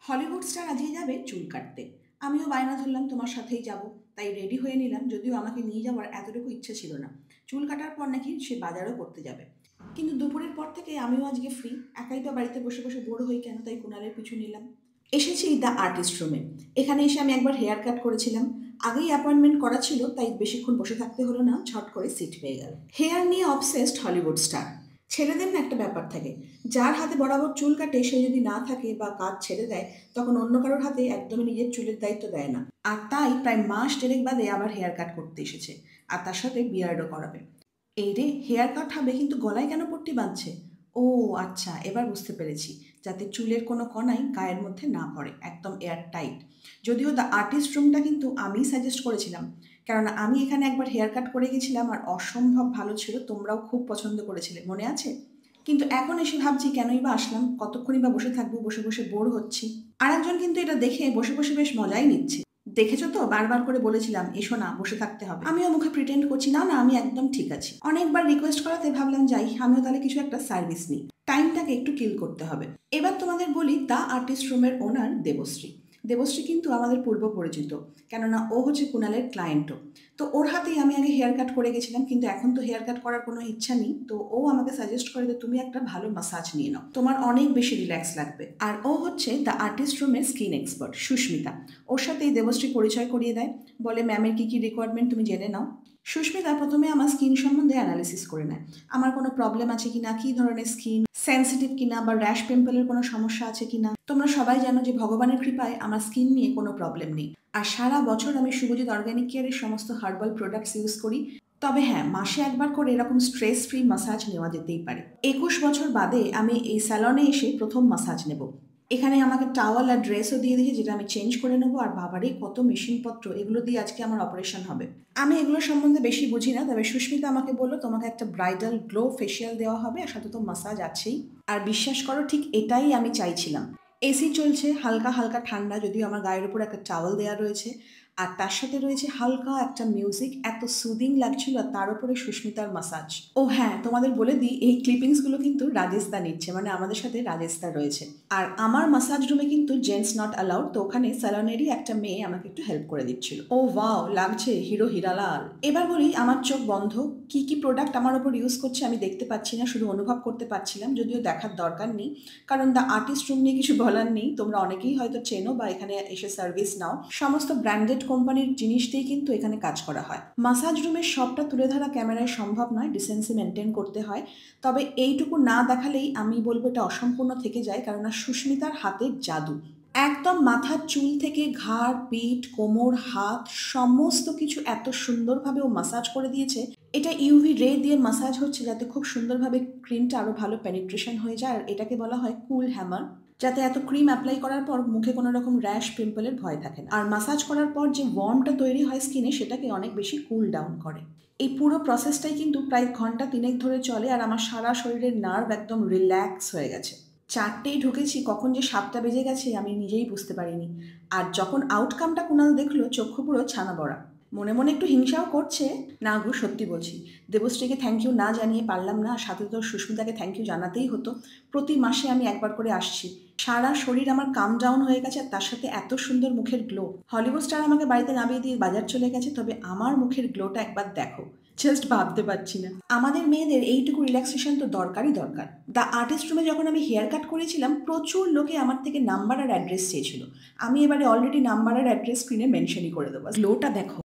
Hollywood star আজকে যাবে চুল কাটতে। আমিও বায়না ধরলাম তোমার সাথেই যাব। তাই রেডি হয়ে নিলাম, যদিও আমাকে নিয়ে যাওয়ার এতটুকু ইচ্ছে ছিল না। চুল কাটার পর নাকি সে বাজারও করতে যাবে। কিন্তু দুপুরের পর থেকে আমিও আজকে ফ্রি। একাই তো বাড়িতে বসে বসে বোর হই কেন, তাই কুণালের পিছু নিলাম। এসেছি দ্য আর্টিস্ট রুমে। এখানে এসে আমি একবার হেয়ার কাট করেছিলাম। আগেই অ্যাপয়েন্টমেন্ট করা ছিল, তাই বেশিক্ষণ বসে থাকতে হলো না, ঝট করে সিট পেয়ে গেল। হেয়ার নিয়ে অবসেসড হলিউড স্টার। ছেলেদের না একটা ব্যাপার থাকে, যার হাতে বরাবর চুল কাটে সে যদি না থাকে বা কাজ ছেড়ে দেয়, তখন অন্য কারোর হাতে একদমই নিজের চুলের দায়িত্ব দেয় না। আর তাই প্রায় মাস দেড়েক বাদে আবার হেয়ার কাট করতে এসেছে। আর তার সাথে বিয়ার্ডও করাবে। এই রে, হেয়ার কাট হবে কিন্তু গলায় কেন পট্টি বাঁধছে? ও আচ্ছা, এবার বুঝতে পেরেছি। যাতে চুলের কোনো কণাই গায়ের মধ্যে না পড়ে, একদম এয়ার টাইট। যদিও দ্য আর্টিস্ট রুমটা কিন্তু আমিই সাজেস্ট করেছিলাম, কেননা আমি এখানে একবার হেয়ার কাট করে গেছিলাম আর অসম্ভব ভালো ছিল, তোমরাও খুব পছন্দ করেছিলে, মনে আছে? কিন্তু এখন এসে ভাবছি কেনই বা আসলাম, কতক্ষণই বা বসে থাকবো, বসে বসে বোর হচ্ছি। আর একজন কিন্তু এটা দেখে বসে বসে বেশ মজাই নিচ্ছে। দেখেছো তো, বারবার করে বলেছিলাম এসো না, বসে থাকতে হবে। আমিও মুখে প্রিটেন্ড করছি না না আমি একদম ঠিক আছি। অনেকবার রিকোয়েস্ট করাতে ভাবলাম যাই, আমিও তাহলে কিছু একটা সার্ভিস নিই। টাইমটাকে একটু কিল করতে হবে। এবার তোমাদের বলি, দ্য আর্টিস্ট রুমের ওনার দেবশ্রী। দেবশ্রী কিন্তু আমাদের পূর্ব পরিচিত, কেননা ও হচ্ছে কুণালের ক্লায়েন্টও। তো ওর হাতেই আমি আগে হেয়ার কাট করে গেছিলাম, কিন্তু এখন তো হেয়ার কাট করার কোনো ইচ্ছা নেই। তো ও আমাকে সাজেস্ট করে যে তুমি একটা ভালো মাসাজ নিয়ে নাও, তোমার অনেক বেশি রিল্যাক্স লাগবে। আর ও হচ্ছে দ্য আর্টিস্ট রুমের স্কিন এক্সপার্ট সুস্মিতা। ওর সাথেই দেবশ্রী পরিচয় করিয়ে দেয়, বলে ম্যামের কী কী রিকোয়ারমেন্ট তুমি জেনে নাও। সুস্মিতা প্রথমে আমার স্কিন সম্বন্ধে অ্যানালিসিস করে নেয়। আমার কোনো প্রবলেম আছে কিনা, কী ধরনের স্কিন, সেন্সিটিভ কিনা, বা র্যাশ পিম্পলের কোনো সমস্যা আছে কিনা। তোমরা সবাই জানো যে ভগবানের কৃপায় আমার স্কিন নিয়ে কোনো প্রবলেম নেই। আর সারা বছর আমি শুভজিৎ অর্গ্যানিক কেয়ারের সমস্ত হার্বাল প্রোডাক্টস ইউজ করি। তবে হ্যাঁ, মাসে একবার করে এরকম স্ট্রেস ফ্রি মাসাজ নেওয়া যেতেই পারে। 21 বছর বাদে আমি এই স্যালনে এসে প্রথম মাসাজ নেব। এখানে আমাকে টাওয়াল আর ড্রেসও দিয়ে দিয়েছে, যেটা আমি চেঞ্জ করে নেবো। আর বাবারই কত মেশিনপত্র, এগুলো দিয়ে আজকে আমার অপারেশন হবে। আমি এগুলো সম্বন্ধে বেশি বুঝি না, তবে সুস্মিতা আমাকে বললো তোমাকে একটা ব্রাইডাল গ্লো ফেসিয়াল দেওয়া হবে, আর সাথে তো মাসাজ আছেই। আর বিশ্বাস করো, ঠিক এটাই আমি চাইছিলাম। এসি চলছে, হালকা হালকা ঠান্ডা, যদিও আমার গায়ের উপর একটা টাওয়াল দেওয়া রয়েছে। আর তার সাথে রয়েছে হালকা একটা মিউজিক, এত সুদিং লাগছিল। আর তার উপরে সুস্মিতার মাসাজ। ও হ্যাঁ, তোমাদের বলে দিই, এই ক্লিপিংসগুলো কিন্তু রাজেশ দা নিচ্ছে, মানে আমাদের সাথে রাজেশ দা রয়েছে। আর আমার মাসাজ রুমে কিন্তু জেন্টস নট অ্যালাউড, তো ওখানে স্যালনেরই একটা মেয়ে আমাকে একটু হেল্প করে দিচ্ছিল। ও ওয়াও, লাগছে হিরো হিরালাল। এবার বলি, আমার চোখ বন্ধ। কি কি প্রোডাক্ট আমার ওপর ইউজ করছে আমি দেখতে পাচ্ছি না, শুধু অনুভব করতে পারছিলাম, যদিও দেখার দরকার নেই। কারণ দ্য আর্টিস্ট রুম নিয়ে কিছু বলার নেই, তোমরা অনেকেই হয়তো চেনো বা এখানে এসে সার্ভিস নাও। সমস্ত ব্র্যান্ডেড কোম্পানির জিনিস দিয়ে কিন্তু এখানে কাজ করা হয়। মাসাজ রুমের সবটা তুলে ধরা ক্যামেরায় সম্ভব নয়, ডিসেন্সি মেনটেন করতে হয়। তবে এইটুকু না দেখালেই আমি বলবো এটা অসম্পূর্ণ থেকে যায়, কারণ সুস্মিতার হাতের জাদু। একদম মাথার চুল থেকে ঘাড়, পিঠ, কোমর, হাত, সমস্ত কিছু এত সুন্দরভাবে ও মাসাজ করে দিয়েছে। এটা ইউভি রে দিয়ে মাসাজ হচ্ছে, যাতে খুব সুন্দরভাবে ক্রিমটা আরও ভালো পেনিট্রেশন হয়ে যায়। আর এটাকে বলা হয় কুল হ্যামার, যাতে এত ক্রিম অ্যাপ্লাই করার পর মুখে কোনো রকম র্যাশ পিম্পলের ভয় থাকে না। আর মাসাজ করার পর যে ওয়ার্মটা তৈরি হয় স্কিনে, সেটাকে অনেক বেশি কুল ডাউন করে। এই পুরো প্রসেসটাই কিন্তু প্রায় ঘন্টা 3 ধরে চলে, আর আমার সারা শরীরের নার্ভ একদম রিল্যাক্স হয়ে গেছে। 4টেই ঢুকেছি, কখন যে 7টা বেজে গেছে আমি নিজেই বুঝতে পারিনি। আর যখন আউটকামটা কুণাল দেখলো, চক্ষু পুরো ছানা বড়া। মনে মনে একটু হিংসাও করছে। না গো, সত্যি বলছি, দেবশ্রীকে থ্যাংক ইউ না জানিয়ে পারলাম না, আর সাথে তো সুস্মিতাকে থ্যাংক ইউ জানাতেই হতো। প্রতি মাসে আমি একবার করে আসছি। সারা শরীর আমার কাম ডাউন হয়ে গেছে, আর তার সাথে এত সুন্দর মুখের গ্লো। হলিউড স্টার আমাকে বাড়িতে নামিয়ে দিয়ে বাজার চলে গেছে, তবে আমার মুখের গ্লোটা একবার দেখো, জাস্ট ভাবতে পারছি না। আমাদের মেয়েদের এইটুকু রিল্যাক্সেশন তো দরকারই দরকার। দ্য আর্টিস্ট রুমে যখন আমি হেয়ার কাট করেছিলাম, প্রচুর লোকে আমার থেকে নাম্বার আর অ্যাড্রেস চেয়েছিল। আমি এবারে অলরেডি নাম্বার আর অ্যাড্রেস স্ক্রিনে মেনশনই করে দেবো, গ্লোটা দেখো।